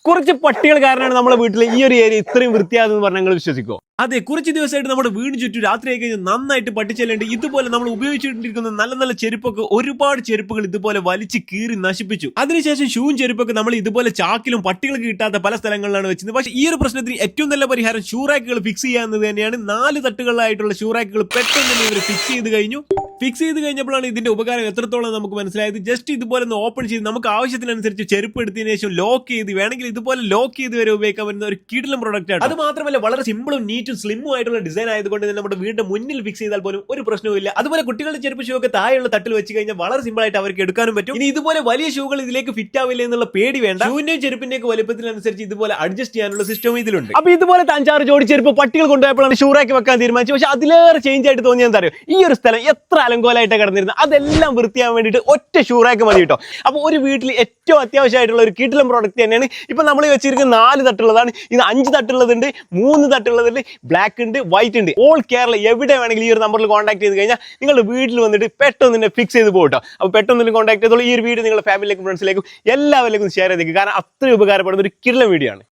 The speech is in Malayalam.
കുറച്ച് പട്ടികൾ കാരണമാണ് നമ്മുടെ വീട്ടിൽ ഈ ഒരു ഏരിയ ഇത്രയും വൃത്തിയാതെന്ന് പറഞ്ഞാൽ നിങ്ങൾ വിശ്വസിക്കോ? അതെ, കുറച്ച് ദിവസമായിട്ട് നമ്മുടെ വീടിന് ചുറ്റും രാത്രി ആയി കഴിഞ്ഞാൽ നന്നായിട്ട് പട്ടിച്ചെല്ലുണ്ട്. ഇതുപോലെ നമ്മൾ ഉപയോഗിച്ചുകൊണ്ടിരിക്കുന്ന നല്ല നല്ല ചെരുപ്പൊക്കെ ഒരുപാട് ചെരുപ്പുകൾ ഇതുപോലെ വലിച്ച് കീറി നശിപ്പിച്ചു. അതിനുശേഷം ഷൂവും ചെരുപ്പൊക്കെ നമ്മൾ ഇതുപോലെ ചാക്കിലും പട്ടികൾക്ക് കിട്ടാത്ത പല സ്ഥലങ്ങളിലാണ് വെച്ചത്. പക്ഷേ ഈ ഒരു പ്രശ്നത്തിന് ഏറ്റവും നല്ല പരിഹാരം ഷൂറാക്കുകൾ ഫിക്സ് ചെയ്യാവുന്നത് തന്നെയാണ്. 4 തട്ടുകളിലായിട്ടുള്ള ഷൂറാക്കുകൾ പെട്ടെന്ന് തന്നെ ഇവർ ഫിക്സ് ചെയ്ത് കഴിഞ്ഞു. ഫിക്സ് ചെയ്ത് കഴിഞ്ഞപ്പോഴാണ് ഇതിന്റെ ഉപകാരം എത്രത്തോളം നമുക്ക് മനസ്സിലായത്. ജസ്റ്റ് ഇതുപോലെ ഒന്ന് ഓപ്പൺ ചെയ്ത് നമുക്ക് ആവശ്യത്തിനനുസരിച്ച് ചെരുപ്പ് എടുത്തതിനു ശേഷം ലോക്ക് ചെയ്ത് വേണമെങ്കിൽ ഇതുപോലെ ലോക്ക് ചെയ്ത് വരെ ഉപയോഗിക്കാൻ പറ്റുന്ന ഒരു കിടിലം പ്രൊഡക്റ്റ് ആണ്. അത് മാത്രമല്ല വളരെ സിമ്പിളും നീറ്റും സ്ലിമ്മും ആയിട്ടുള്ള ഡിസൈൻ ആയതുകൊണ്ട് തന്നെ നമ്മുടെ വീടിന്റെ മുന്നിൽ ഫിക്സ് ചെയ്താൽ പോലും ഒരു പ്രശ്നവുമില്ല. അതുപോലെ കുട്ടികളുടെ ചെരുപ്പ് ഷൂ ഒക്കെ താഴെയുള്ള തട്ടിൽ വെച്ച് കഴിഞ്ഞാൽ വളരെ സിമ്പിൾ ആയിട്ട് അവർക്ക് എടുക്കാനും പറ്റും. ഇനി ഇതുപോലെ വലിയ ഷൂകൾ ഇതിലേക്ക് ഫിറ്റ് ആവില്ല എന്നുള്ള പേടി വേണ്ട. ഷൂവിന്റെയും ചെരുപ്പിന്റെയും വലുപ്പത്തിനനുസരിച്ച് ഇതുപോലെ അഡ്ജസ്റ്റ് ചെയ്യാനുള്ള സിസ്റ്റം ഇതിലുണ്ട്. അപ്പൊ ഇതുപോലെ 5-6 ജോഡി ചെരുപ്പ് പട്ടികൾ കൊണ്ടുപോയപ്പോഴാണ് ഷൂറാക്കി വെക്കാൻ തീരുമാനിച്ചു. പക്ഷെ അതിലേറെ ചേഞ്ച് ആയിട്ട് തോന്നിയാൽ എന്താ അറിയോ, ഈ ഒരു സ്ഥലം എത്ര അലങ്കോലമായിട്ട് കിടന്നിരുന്നത്. അതെല്ലാം വൃത്തിയാൻ വേണ്ടിയിട്ട് ഒറ്റ ഷൂറാക്ക് മതി കേട്ടോ. അപ്പൊ ഒരു വീട്ടിൽ ഏറ്റവും അത്യാവശ്യമായിട്ടുള്ള ഒരു കിടിലം പ്രോഡക്റ്റ് തന്നെയാണ് ഇപ്പൊ നമ്മൾ വെച്ചിരിക്കുന്ന 4 തട്ടുള്ളതാണ്. ഇത് 5 തട്ടുള്ളതുണ്ട്, 3 തട്ടുള്ളതുണ്ട്, ബ്ലാക്ക് ഉണ്ട്, വൈറ്റ് ഉണ്ട്. ഓൾ കേരള എവിടെ വേണമെങ്കിലും ഈ ഒരു നമ്പറിൽ കോൺടാക്ട് ചെയ്ത് കഴിഞ്ഞാൽ നിങ്ങളുടെ വീട്ടിൽ വന്നിട്ട് പെട്ടെന്ന് തന്നെ ഫിക്സ് ചെയ്ത് പോകട്ടോ. അപ്പോൾ പെട്ടെന്ന് കോൺടാക്ട് ചെയ്തോളൂ. ഈ ഒരു വീഡിയോ നിങ്ങളുടെ ഫാമിലിയിലേക്കും ഫ്രണ്ട്സിലേക്കും എല്ലാവരിലേക്കും ഷെയർ ചെയ്തേക്കും. കാരണം അത്രയും ഉപകാരപ്പെടുന്ന ഒരു കിടിലം വീഡിയോ ആണ്.